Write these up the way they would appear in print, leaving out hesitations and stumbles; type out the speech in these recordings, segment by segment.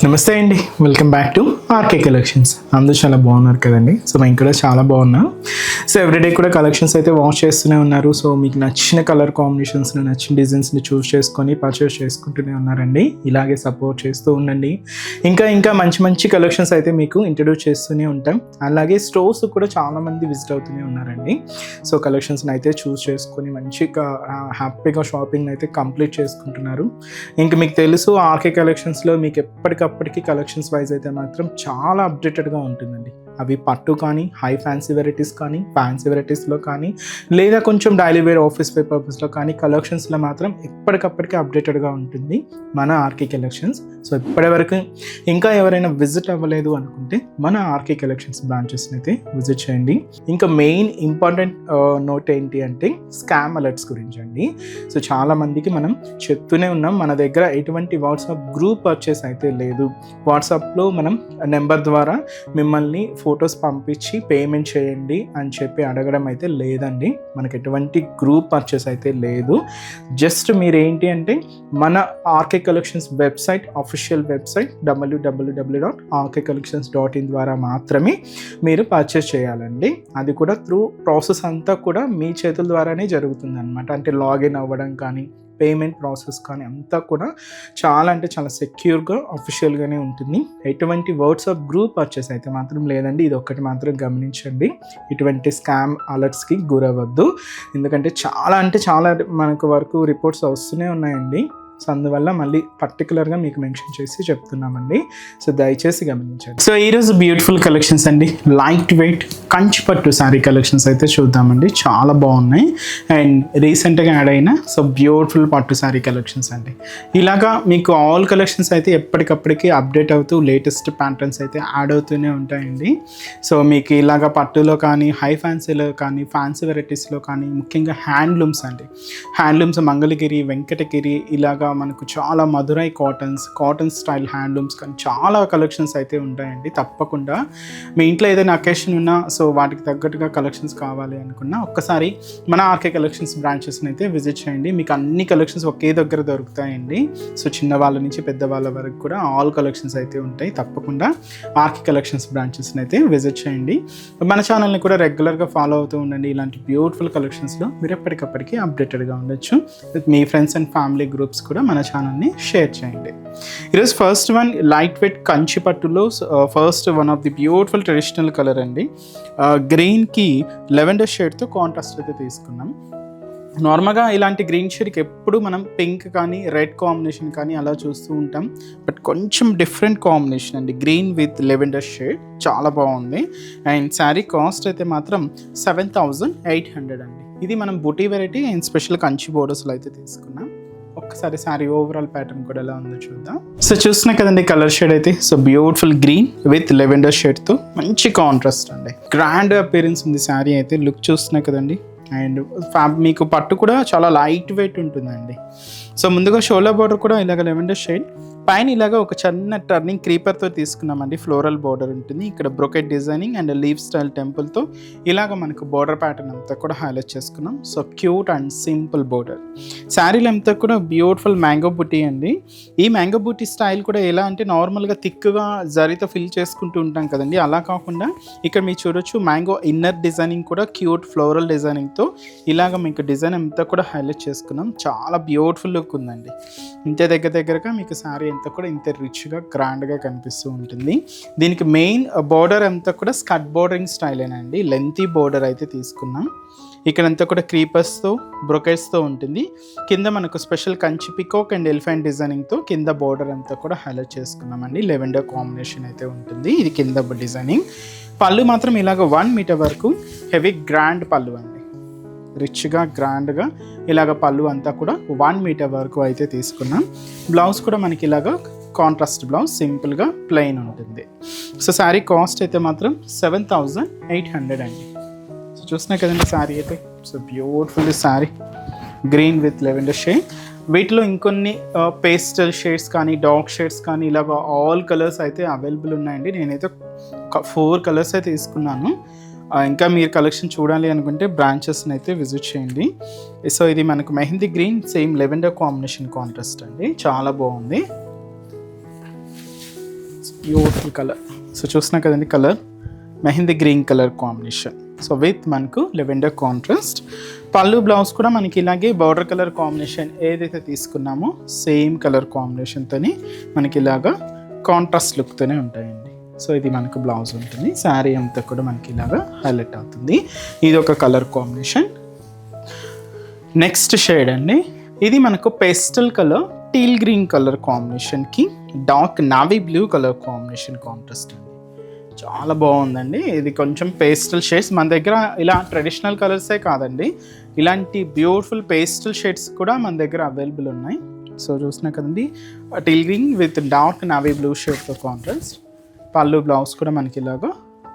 నమస్తే అండి, welcome back to RK Collections. అందరూ చాలా బాగున్నారు కదండి. సో మేము కూడా చాలా బాగున్నాం. సో ఎవ్రీడే కూడా కలెక్షన్స్ అయితే వాచ్ చేస్తూనే ఉన్నారు. సో మీకు నచ్చిన కలర్ కాంబినేషన్స్ని, నచ్చిన డిజైన్స్ని చూస్ చేసుకొని పర్చేస్ చేసుకుంటూనే ఉన్నారండి. ఇలాగే సపోర్ట్ చేస్తూ ఉండండి. ఇంకా మంచి మంచి కలెక్షన్స్ అయితే మీకు ఇంట్రడ్యూస్ చేస్తూనే ఉంటాం. అలాగే స్టోర్స్ కూడా చాలామంది విజిట్ అవుతూనే ఉన్నారండి. సో కలెక్షన్స్ని అయితే చూస్ చేసుకొని మంచిగా హ్యాపీగా షాపింగ్ అయితే కంప్లీట్ చేసుకుంటున్నారు. ఇంకా మీకు తెలుసు ఆర్కే కలెక్షన్స్లో మీకు ఎప్పటికప్పటికి కలెక్షన్స్ వైజ్ అయితే మాత్రం చాలా అప్డేటెడ్గా ఉంటుందండి. అవి పట్టు కానీ, హై ఫ్యాన్సీ వెరైటీస్ కానీ, ఫ్యాన్సీ వెరైటీస్లో కానీ, లేదా కొంచెం డైలీ వేర్ ఆఫీస్ వేర్ పర్పస్లో కానీ కలెక్షన్స్లో మాత్రం ఎప్పటికప్పటికీ అప్డేటెడ్గా ఉంటుంది మన ఆర్కే కలెక్షన్స్. సో ఇప్పటివరకు ఇంకా ఎవరైనా విజిట్ అవ్వలేదు అనుకుంటే మన ఆర్కే కలెక్షన్స్ బ్రాంచెస్ని అయితే విజిట్ చేయండి. ఇంకా మెయిన్ ఇంపార్టెంట్ నోట్ ఏంటి అంటే స్కామ్ అలర్ట్స్ గురించి అండి. సో చాలామందికి మనం చెప్తూనే ఉన్నాం, మన దగ్గర ఎటువంటి వాట్సాప్ గ్రూప్ పర్చేస్ అయితే లేదు. వాట్సాప్లో మనం నెంబర్ ద్వారా మిమ్మల్ని ఫొటోస్ పంపించి పేమెంట్ చేయండి అని చెప్పి అడగడం అయితే లేదండి. మనకి ఎటువంటి గ్రూప్ పర్చేస్ అయితే లేదు. జస్ట్ మీరు ఏంటి అంటే మన RK Collections website, official website www.rkcollections.in ద్వారా మాత్రమే మీరు పర్చేస్ చేయాలండి. అది కూడా త్రూ ప్రాసెస్ అంతా కూడా మీ చేతుల ద్వారానే జరుగుతుంది అనమాట. అంటే లాగిన్ అవ్వడం కానీ, పేమెంట్ ప్రాసెస్ కానీ అంతా కూడా చాలా సెక్యూర్గా అఫీషియల్గానే ఉంటుంది. ఎటువంటి వాట్సాప్ గ్రూప్ పర్చేస్ అయితే మాత్రం లేదండి. ఇది ఒక్కటి మాత్రం గమనించండి. ఇటువంటి స్కామ్ అలర్ట్స్కి గురవద్దు. ఎందుకంటే చాలా మనకు వరకు రిపోర్ట్స్ వస్తూనే ఉన్నాయండి. సో అందువల్ల మళ్ళీ పర్టికులర్గా మీకు మెన్షన్ చేసి చెప్తున్నామండి. సో దయచేసి గమనించండి. సో ఈరోజు బ్యూటిఫుల్ కలెక్షన్స్ అండి, లైట్ వెయిట్ కంచి పట్టు శారీ కలెక్షన్స్ అయితే చూద్దామండి. చాలా బాగున్నాయి. అండ్ రీసెంట్గా యాడ్ అయిన సో బ్యూటిఫుల్ పట్టు శారీ కలెక్షన్స్ అండి. ఇలాగా మీకు ఆల్ కలెక్షన్స్ అయితే ఎప్పటికప్పటికి అప్డేట్ అవుతూ లేటెస్ట్ ప్యాటర్న్స్ అయితే యాడ్ అవుతూనే ఉంటాయండి. సో మీకు ఇలాగా పట్టులో కానీ, హై ఫ్యాన్సీలో కానీ, ఫ్యాన్సీ వెరైటీస్లో కానీ, ముఖ్యంగా హ్యాండ్లూమ్స్ అండి. హ్యాండ్లూమ్స్ మంగళగిరి, వెంకటగిరి, ఇలాగా మనకు చాలా మధురై కాటన్ స్టైల్ హ్యాండ్లూమ్స్ కానీ చాలా కలెక్షన్స్ అయితే ఉంటాయండి. తప్పకుండా మీ ఇంట్లో ఏదైనా అకేషన్ ఉన్నా, సో వాటికి తగ్గట్టుగా కలెక్షన్స్ కావాలి అనుకున్నా ఒక్కసారి మన ఆర్కే కలెక్షన్స్ బ్రాంచెస్ని అయితే విజిట్ చేయండి. మీకు అన్ని కలెక్షన్స్ ఒకే దగ్గర దొరుకుతాయండి. సో చిన్న వాళ్ళ నుంచి పెద్దవాళ్ళ వరకు కూడా ఆల్ కలెక్షన్స్ అయితే ఉంటాయి. తప్పకుండా ఆర్కే కలెక్షన్స్ బ్రాంచెస్ని అయితే విజిట్ చేయండి. మన ఛానల్ని కూడా రెగ్యులర్గా ఫాలో అవుతూ ఉండండి. ఇలాంటి బ్యూటిఫుల్ కలెక్షన్స్లో మీరు ఎప్పటికప్పటికి అప్డేటెడ్గా ఉండొచ్చు. మీ ఫ్రెండ్స్ అండ్ ఫ్యామిలీ గ్రూప్స్ కూడా మన ఛానల్ని షేర్ చేయండి. ఈరోజు first one light weight Kanchi పట్టులో first one of the beautiful traditional colour అండి. గ్రీన్కి లెవెండర్ షేడ్తో కాంట్రాస్ట్ అయితే తీసుకున్నాం. నార్మల్గా ఇలాంటి గ్రీన్ షేడ్కి ఎప్పుడు మనం పింక్ కానీ, రెడ్ కాంబినేషన్ కానీ అలా చూస్తూ ఉంటాం. బట్ కొంచెం డిఫరెంట్ కాంబినేషన్ అండి, గ్రీన్ విత్ లెవెండర్ షేడ్. చాలా బాగుంది. అండ్ శారీ కాస్ట్ అయితే మాత్రం 7,800 అండి. ఇది మనం బుటీ వెరైటీ అండ్ స్పెషల్ కంచి బోర్డర్స్లో అయితే తీసుకున్నాం. ఒక్కసారి శారీ ఓవరాల్ ప్యాటర్న్ కూడా ఎలా ఉందో చూద్దాం. సో చూస్తున్నా కదండి కలర్ షేడ్ అయితే. So beautiful green with lavender షేడ్తో మంచి కాంట్రాస్ట్ అండి. గ్రాండ్ అపియరెన్స్ ఉంది శారీ అయితే. లుక్ చూస్తున్నా కదండి. అండ్ మీకు పట్టు కూడా చాలా లైట్ వెయిట్ ఉంటుందండి. సో ముందుగా షోల్డర్ బార్డర్ కూడా ఇలాగ లెవెండర్ షేడ్, పైన ఇలాగ ఒక చిన్న టర్నింగ్ క్రీపర్తో తీసుకున్నామండి. ఫ్లోరల్ బార్డర్ ఉంటుంది. ఇక్కడ brocade designing and leaf style టెంపుల్తో ఇలాగ మనకు బార్డర్ ప్యాటర్న్ అంతా కూడా హైలైట్ చేసుకున్నాం. So cute and simple border. శారీలు అంతా కూడా బ్యూటిఫుల్ మ్యాంగో బుటీ అండి. ఈ మ్యాంగో బుటీ స్టైల్ కూడా ఎలా అంటే నార్మల్గా థిక్గా జరీతో ఫిల్ చేసుకుంటూ ఉంటాం కదండి, అలా కాకుండా ఇక్కడ మీరు చూడొచ్చు మ్యాంగో ఇన్నర్ డిజైనింగ్ కూడా క్యూట్ ఫ్లోరల్ డిజైనింగ్తో ఇలాగ మీకు డిజైన్ అంతా కూడా హైలైట్ చేసుకున్నాం. చాలా బ్యూటిఫుల్ లుక్ ఉందండి. ఇంతే దగ్గరగా మీకు శారీ అంతా కూడా ఇంత రిచ్గా గ్రాండ్గా కనిపిస్తూ ఉంటుంది. దీనికి మెయిన్ బోర్డర్ అంతా కూడా స్కర్ట్ బోర్డరింగ్ స్టైలేనండి. లెంతీ బోర్డర్ అయితే తీసుకున్నాం. ఇక్కడంతా కూడా క్రీపర్స్తో, బ్రొకెట్స్తో ఉంటుంది. కింద మనకు special Kanchi peacock and elephant డిజైనింగ్తో కింద బోర్డర్ అంతా కూడా హైలైట్ చేసుకున్నామండి. లెవెండర్ కాంబినేషన్ అయితే ఉంటుంది. ఇది కింద డిజైనింగ్. పళ్ళు మాత్రం ఇలాగ 1 మీటర్ వరకు హెవీ గ్రాండ్ పళ్ళు అండి. రిచ్గా గ్రాండ్గా ఇలాగ పళ్ళు అంతా కూడా 1 మీటర్ వరకు అయితే తీసుకున్నాం. బ్లౌజ్ కూడా మనకి ఇలాగ కాంట్రాస్ట్ బ్లౌజ్, సింపుల్గా ప్లెయిన్ ఉంటుంది. సో శారీ కాస్ట్ అయితే మాత్రం 7,800 అండి. సో చూసినా కదండి శారీ అయితే. So beautiful sari, green with lavender shade. వీటిలో ఇంకొన్ని పేస్టల్ షేడ్స్ కానీ, డార్క్ షేడ్స్ కానీ ఇలాగ ఆల్ కలర్స్ అయితే అవైలబుల్ ఉన్నాయండి. నేనైతే 4 కలర్స్ అయితే తీసుకున్నాను. ఇంకా మీరు కలెక్షన్ చూడాలి అనుకుంటే బ్రాంచెస్ని అయితే విజిట్ చేయండి. సో ఇది మనకు mehndi green, same lavender combination contrast అండి. చాలా బాగుంది. Beautiful colour. సో చూసినా కదండి colour mehndi green colour combination. So with మనకు లెవెండర్ కాంట్రాస్ట్. పళ్ళు బ్లౌజ్ కూడా మనకి ఇలాగే బార్డర్ కలర్ కాంబినేషన్ ఏదైతే తీసుకున్నామో సేమ్ కలర్ కాంబినేషన్తోని మనకి ఇలాగా కాంట్రాస్ట్ లుక్తోనే ఉంటాయండి. సో ఇది మనకు బ్లౌజ్ ఉంటుంది. శారీ అంతా కూడా మనకి ఇలాగా హైలైట్ అవుతుంది. ఇది ఒక కలర్ కాంబినేషన్. నెక్స్ట్ షేడ్ అండి, ఇది మనకు pastel colour teal green colour కాంబినేషన్కి dark navy blue colour combination contrast అండి. చాలా బాగుందండి. ఇది కొంచెం పేస్టల్ షేడ్స్ మన దగ్గర ఇలా ట్రెడిషనల్ కలర్సే కాదండి, ఇలాంటి బ్యూటిఫుల్ పేస్టల్ షేడ్స్ కూడా మన దగ్గర అవైలబుల్ ఉన్నాయి. సో చూసినా కదండి teal green with dark navy blue షేడ్తో కాంట్రాస్ట్. పళ్ళు బ్లౌజ్ కూడా మనకి ఇలాగా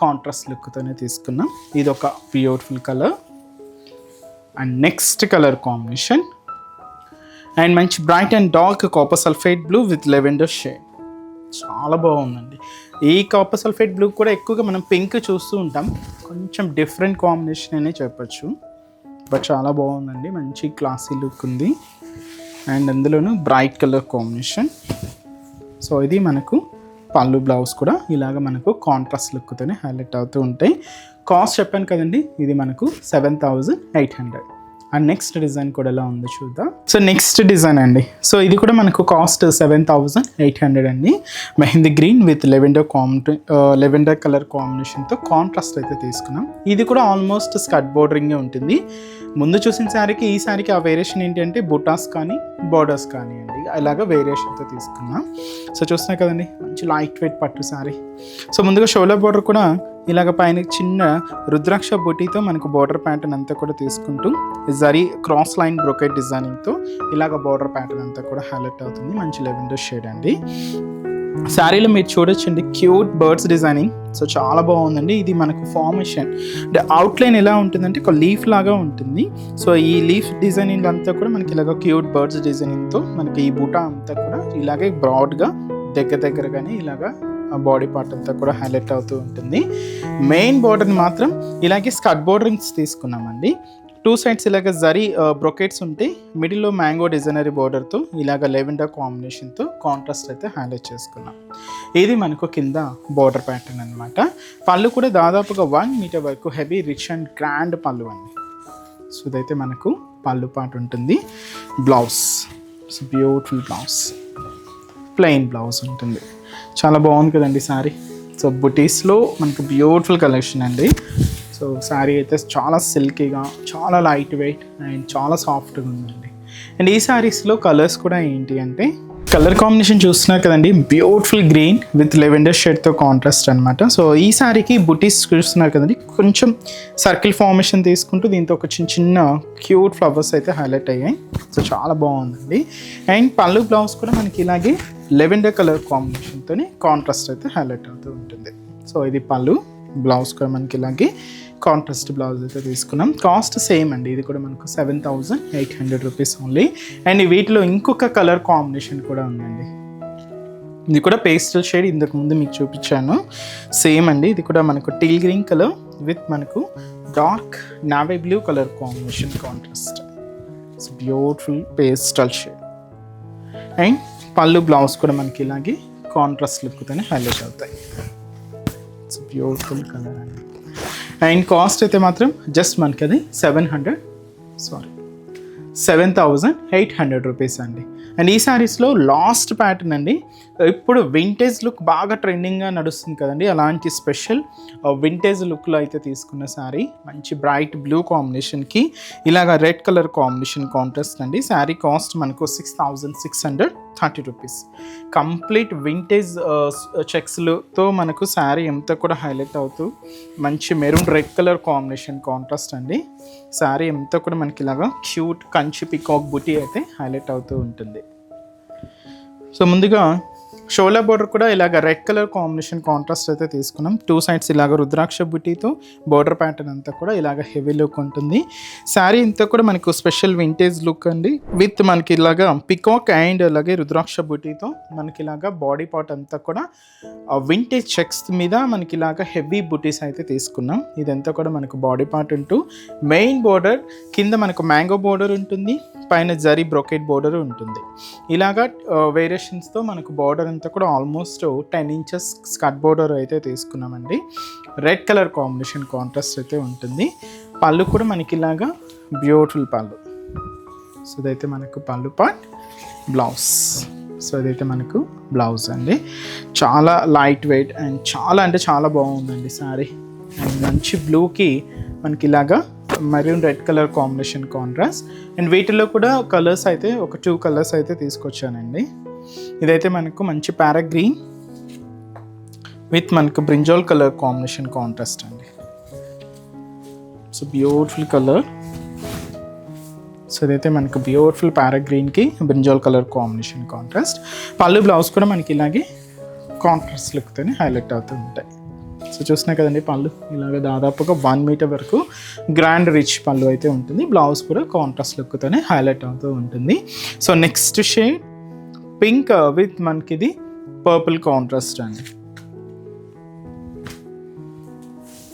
కాంట్రాస్ట్ లుక్తోనే తీసుకున్నాం. ఇది ఒక beautiful colour. And next colour combination and మంచి bright and dark copper sulphate blue with lavender shade. చాలా బాగుందండి. ఈ కాపర్ సల్ఫేట్ బ్లూ కూడా ఎక్కువగా మనం పింక్ చూస్తూ ఉంటాం, కొంచెం డిఫరెంట్ కాంబినేషన్ అనే చెప్పచ్చు. బట్ చాలా బాగుందండి, మంచి క్లాసీ లుక్ ఉంది. అండ్ అందులోనూ బ్రైట్ కలర్ కాంబినేషన్. సో ఇది మనకు పళ్ళు బ్లౌజ్ కూడా ఇలాగ మనకు కాంట్రాస్ట్ లుక్తోనే హైలైట్ అవుతూ ఉంటాయి. కాస్ట్ చెప్పాను కదండి, ఇది మనకు 7,800. అండ్ నెక్స్ట్ డిజైన్ కూడా ఎలా ఉందో చూద్దాం. సో నెక్స్ట్ డిజైన్ అండి, సో ఇది కూడా మనకు కాస్ట్ 7,800 అండి. Mehndi green with lavender colour కాంబినేషన్తో కాంట్రాస్ట్ అయితే తీసుకున్నాం. ఇది కూడా ఆల్మోస్ట్ స్కర్ట్ బోర్డరింగే ఉంటుంది. ముందు చూసిన శారీకి ఈ శారీకి ఆ వేరియేషన్ ఏంటి అంటే బుటాస్ కానీ బార్డర్స్ కానీ అండి, అలాగా వేరియేషన్తో తీసుకున్నాం. సో చూస్తున్నా కదండి మంచి లైట్ వెయిట్ పట్టు శారీ. సో ముందుగా షోల్డర్ బోర్డర్ కూడా ఇలాగ పైన చిన్న రుద్రాక్ష బొటీతో మనకు బార్డర్ ప్యాటర్న్ అంతా కూడా తీసుకుంటూ జరీ క్రాస్ లైన్ బ్రొకెట్ డిజైనింగ్తో ఇలాగ బార్డర్ ప్యాటర్న్ అంతా కూడా హైలైట్ అవుతుంది. మంచి లెవెండర్ షేడ్ అండి. శారీలో మీరు చూడొచ్చండి క్యూట్ బర్డ్స్ డిజైనింగ్. సో చాలా బాగుందండి. ఇది మనకు ఫార్మేషన్ అంటే అవుట్లైన్ ఎలా ఉంటుందంటే ఒక లీఫ్ లాగా ఉంటుంది. సో ఈ లీఫ్ డిజైనింగ్ అంతా కూడా మనకి ఇలాగ క్యూట్ బర్డ్స్ డిజైనింగ్తో మనకి ఈ బూటా అంతా కూడా ఇలాగే బ్రాడ్గా దగ్గరగానే ఇలాగా బాడీ పార్ట్ అంతా కూడా హైలైట్ అవుతూ ఉంటుంది. మెయిన్ బార్డర్ని మాత్రం ఇలాగే స్కర్ట్ బోర్డరింగ్స్ తీసుకున్నామండి. టూ సైడ్స్ ఇలాగ జరీ బ్రొకెట్స్ ఉంటాయి, మిడిల్లో మ్యాంగో డిజైనరీ బార్డర్తో ఇలాగ లెవెండర్ కాంబినేషన్తో కాంట్రాస్ట్ అయితే హైలైట్ చేసుకున్నాం. ఇది మనకు కింద బార్డర్ ప్యాటర్న్ అనమాట. పళ్ళు కూడా దాదాపుగా 1 మీటర్ వరకు హెవీ రిచ్ అండ్ గ్రాండ్ పళ్ళు అండి. సో ఇదైతే మనకు పళ్ళు పార్ట్ ఉంటుంది. Blouse so beautiful blouse, plain blouse ఉంటుంది. చాలా బాగుంది కదండి శారీ. సో బుటీస్లో మనకు బ్యూటిఫుల్ కలెక్షన్ అండి. సో శారీ అయితే చాలా సిల్కీగా, చాలా లైట్ వెయిట్ అండ్ చాలా సాఫ్ట్గా ఉందండి. అండ్ ఈ శారీస్లో కలర్స్ కూడా ఏంటి అంటే కలర్ కాంబినేషన్ చూస్తున్నారు కదండి, బ్యూటిఫుల్ గ్రీన్ విత్ లెవెండర్ షేడ్తో కాంట్రాస్ట్ అనమాట. సో ఈ శారీకి బుటీస్ చూస్తున్నారు కదండి, కొంచెం సర్కిల్ ఫార్మేషన్ తీసుకుంటూ దీంతో ఒక చిన్న క్యూట్ ఫ్లవర్స్ అయితే హైలైట్ అయ్యాయి. సో చాలా బాగుందండి. అండ్ పళ్ళు బ్లౌజ్ కూడా మనకి ఇలాగే లెవెండర్ కలర్ కాంబినేషన్తో కాంట్రాస్ట్ అయితే హైలైట్ అవుతూ ఉంటుంది. సో ఇది పళ్ళు, బ్లౌజ్ కూడా మనకి ఇలాగే కాంట్రాస్ట్ బ్లౌజ్ అయితే తీసుకున్నాం. కాస్ట్ సేమ్ అండి, ఇది కూడా మనకు 7,800 రూపీస్ ఓన్లీ. అండ్ వీటిలో ఇంకొక కలర్ కాంబినేషన్ కూడా ఉందండి. ఇది కూడా పేస్టల్ షేడ్, ఇంతకు ముందు మీకు చూపించాను సేమ్ అండి. ఇది కూడా మనకు టీల్ గ్రీన్ కలర్ విత్ మనకు dark navy blue colour combination contrast. It's beautiful pastel shade. And పళ్ళు బ్లౌజ్ కూడా మనకి ఇలాగే కాంట్రాస్ట్ లుక్తోనే హైలైట్ అవుతాయి. ఇట్స్ బ్యూటిఫుల్ కలర్ అండి. అండ్ కాస్ట్ అయితే మాత్రం జస్ట్ మనకి అది 7,800 రూపీస్ అండి. అండ్ ఈ శారీస్లో లాస్ట్ ప్యాటర్న్ అండి, ఇప్పుడు వింటేజ్ లుక్ బాగా ట్రెండింగ్గా నడుస్తుంది కదండి, అలాంటి స్పెషల్ వింటేజ్ లుక్లో అయితే తీసుకున్న శారీ. మంచి బ్రైట్ బ్లూ కాంబినేషన్కి ఇలాగ రెడ్ కలర్ కాంబినేషన్ కాంట్రాస్ట్ అండి. శారీ కాస్ట్ మనకు 6,630 రూపీస్. కంప్లీట్ వింటేజ్ చెక్స్లతో మనకు శారీ అంతా కూడా హైలైట్ అవుతూ మంచి maroon red colour combination contrast అండి. శారీ అంతా కూడా మనకి ఇలాగా క్యూట్ కంచి పికాక్ బుటీ అయితే హైలైట్ అవుతూ ఉంటుంది. సో ముందుగా షోల్డర్ బోర్డర్ కూడా ఇలాగ రెడ్ కలర్ కాంబినేషన్ కాంట్రాస్ట్ అయితే తీసుకున్నాం. టూ సైడ్స్ ఇలాగ రుద్రాక్ష బుటీతో బోర్డర్ ప్యాటర్న్ అంతా కూడా ఇలాగ హెవీ లుక్ ఉంటుంది. శారీ అంతా కూడా మనకు స్పెషల్ వింటేజ్ లుక్ అండి, విత్ మనకి ఇలాగ పికాక్ అండ్ అలాగే రుద్రాక్ష బుటీతో మనకి ఇలాగ బాడీ పార్ట్ అంతా కూడా వింటేజ్ చెక్స్ మీద మనకి ఇలాగ హెవీ బుటీస్ అయితే తీసుకున్నాం. ఇదంతా కూడా మనకు బాడీ పార్ట్ ఉంటూ మెయిన్ బోర్డర్ కింద మనకు మ్యాంగో బోర్డర్ ఉంటుంది, పైన జరీ బ్రొకెట్ బోర్డర్ ఉంటుంది. ఇలాగా వేరియేషన్స్తో మనకు బోర్డర్ అంతా కూడా ఆల్మోస్ట్ 10 ఇంచెస్ స్కర్ట్ బోర్డర్ అయితే తీసుకున్నామండి. రెడ్ కలర్ కాంబినేషన్ కాంట్రాస్ట్ అయితే ఉంటుంది. పళ్ళు కూడా మనకి ఇలాగా బ్యూటిఫుల్ పళ్ళు. సో ఇదైతే మనకు పళ్ళు పార్ట్, బ్లౌజ్. సో ఇదైతే మనకు బ్లౌజ్ అండి. చాలా లైట్ వెయిట్ అండ్ చాలా అంటే చాలా బాగుందండి శారీ. అండ్ మంచి బ్లూకి మనకి ఇలాగా maroon red colour combination contrast. And వీటిలో కూడా కలర్స్ అయితే ఒక 2 కలర్స్ అయితే తీసుకొచ్చానండి. ఇదైతే మనకు మంచి ప్యారా గ్రీన్ విత్ మనకు బ్రింజాల్ కలర్ కాంబినేషన్ కాంట్రాస్ట్ అండి. So beautiful colour. సో ఇదైతే మనకు బ్యూటిఫుల్ ప్యారా గ్రీన్కి brinjal colour combination contrast. Pallu blouse కూడా మనకి ఇలాగే కాంట్రాస్ట్ లుక్తోనే హైలైట్ అవుతూ ఉంటాయి. సో చూసినా కదండి పళ్ళు ఇలాగ దాదాపుగా 1 మీటర్ వరకు గ్రాండ్ రిచ్ పళ్ళు అయితే ఉంటుంది. బ్లౌజ్ కూడా కాంట్రాస్ట్ లుక్తోనే హైలైట్ అవుతూ ఉంటుంది. So next shade pink with మనకి ఇది పర్పుల్ కాంట్రాస్ట్ అండి.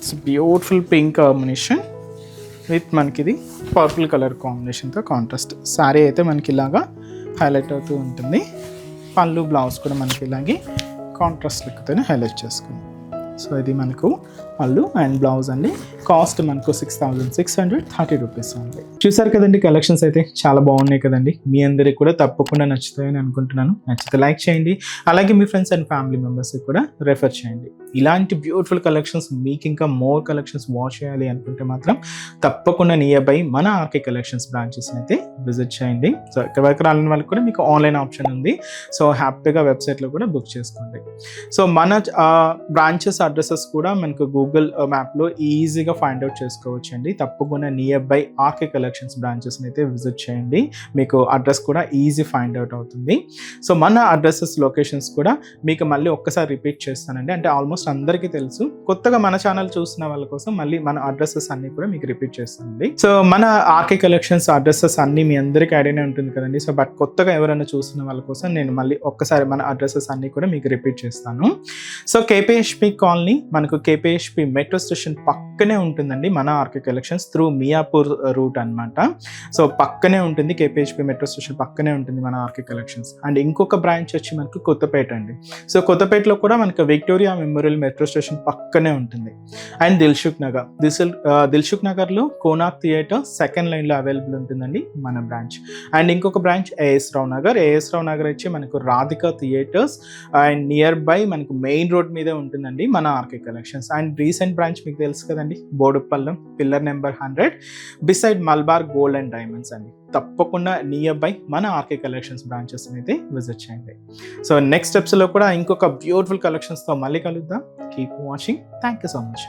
So beautiful pink combination with మనకి ఇది పర్పుల్ కలర్ కాంబినేషన్తో కాంట్రాస్ట్. శారీ అయితే మనకి ఇలాగా హైలైట్ అవుతూ ఉంటుంది. పళ్ళు బ్లౌజ్ కూడా మనకి ఇలాగే కాంట్రాస్ట్ లుక్తోనే హైలైట్ చేసుకుంది. సో ఇది మనకు పళ్ళు అండ్ బ్లౌజ్ అండి. కాస్ట్ మనకు 6,630 రూపీస్ ఉంది. చూసారు కదండి కలెక్షన్స్ అయితే చాలా బాగున్నాయి కదండి. మీ అందరికి కూడా తప్పకుండా నచ్చుతాయని అనుకుంటున్నాను. నచ్చితే లైక్ చేయండి, అలాగే మీ ఫ్రెండ్స్ అండ్ ఫ్యామిలీ మెంబర్స్కి కూడా రెఫర్ చేయండి. ఇలాంటి బ్యూటిఫుల్ కలెక్షన్స్ మీకు ఇంకా మోర్ కలెక్షన్స్ వాచ్ చేయాలి అనుకుంటే మాత్రం తప్పకుండా నియర్ బై మన ఆర్కే కలెక్షన్స్ బ్రాంచెస్ని అయితే విజిట్ చేయండి. సో ఇక్కడ వరకు రాని వాళ్ళకి కూడా మీకు ఆన్లైన్ ఆప్షన్ ఉంది. సో హ్యాపీగా వెబ్సైట్లో కూడా బుక్ చేసుకోండి. సో మన బ్రాంచెస్ అడ్రసెస్ కూడా మనకు గూగుల్ మ్యాప్లో ఈజీగా ఫైండ్ అవుట్ చేసుకోవచ్చు అండి. తప్పకుండా నియర్ బై ఆర్కే కలెక్షన్స్ బ్రాంచెస్ని అయితే విజిట్ చేయండి. మీకు అడ్రస్ కూడా ఈజీ ఫైండ్ అవుట్ అవుతుంది. సో మన అడ్రసెస్ లొకేషన్స్ కూడా మీకు మళ్ళీ ఒక్కసారి రిపీట్ చేస్తానండి. అంటే ఆల్మోస్ట్ అందరికీ తెలుసు, కొత్తగా మన ఛానల్ చూసిన వాళ్ళ కోసం మళ్ళీ మన అడ్రసెస్ అన్ని కూడా మీకు రిపీట్ చేస్తానండి. సో మన ఆర్కే కలెక్షన్స్ అడ్రసెస్ అన్ని మీ అందరికీ ఐడియానే ఉంటుంది కదండి. సో బట్ కొత్తగా ఎవరైనా చూసిన వాళ్ళ కోసం నేను మళ్ళీ ఒక్కసారి మన అడ్రసెస్ అన్ని కూడా మీకు రిపీట్ చేస్తాను. సో కేపీహెచ్పి కాలనీ మనకు కేపీహెచ్పి మెట్రో స్టేషన్ పక్కనే ఉంటుందండి మన RK Collections through Miyapur route అనమాట. సో పక్కనే ఉంటుంది, కేపీహెచ్పి మెట్రో స్టేషన్ పక్కనే ఉంటుంది మన ఆర్కే కలెక్షన్స్. అండ్ ఇంకొక బ్రాంచ్ వచ్చి మనకు కొత్తపేట అండి. సో కొత్తపేటలో కూడా మనకు విక్టోరియా మెమోరియల్ మెట్రో స్టేషన్ పక్కనే ఉంటుంది. అండ్ దిల్సుఖ్ నగర్లో కోనాక్ థియేటర్ సెకండ్ లైన్లో అవైలబుల్ ఉంటుందండి మన బ్రాంచ్. అండ్ ఇంకొక బ్రాంచ్ ఏఎస్ రావు నగర్ వచ్చి మనకు Radhika theatres and near by మనకు మెయిన్ రోడ్ మీదే ఉంటుందండి మన RK collections. And recent branch మీకు తెలుసు కదండి, బోడుపల్లం pillar number 100 beside Malabar gold and diamonds అండి. తప్పకుండా నియర్ బై మన ఆర్కే కలెక్షన్స్ బ్రాంచెస్ అయితే విజిట్ చేయండి. సో నెక్స్ట్ స్టెప్స్లో కూడా ఇంకొక బ్యూటిఫుల్ కలెక్షన్స్తో మళ్ళీ కలుద్దాం. Keep watching. Thank you so much.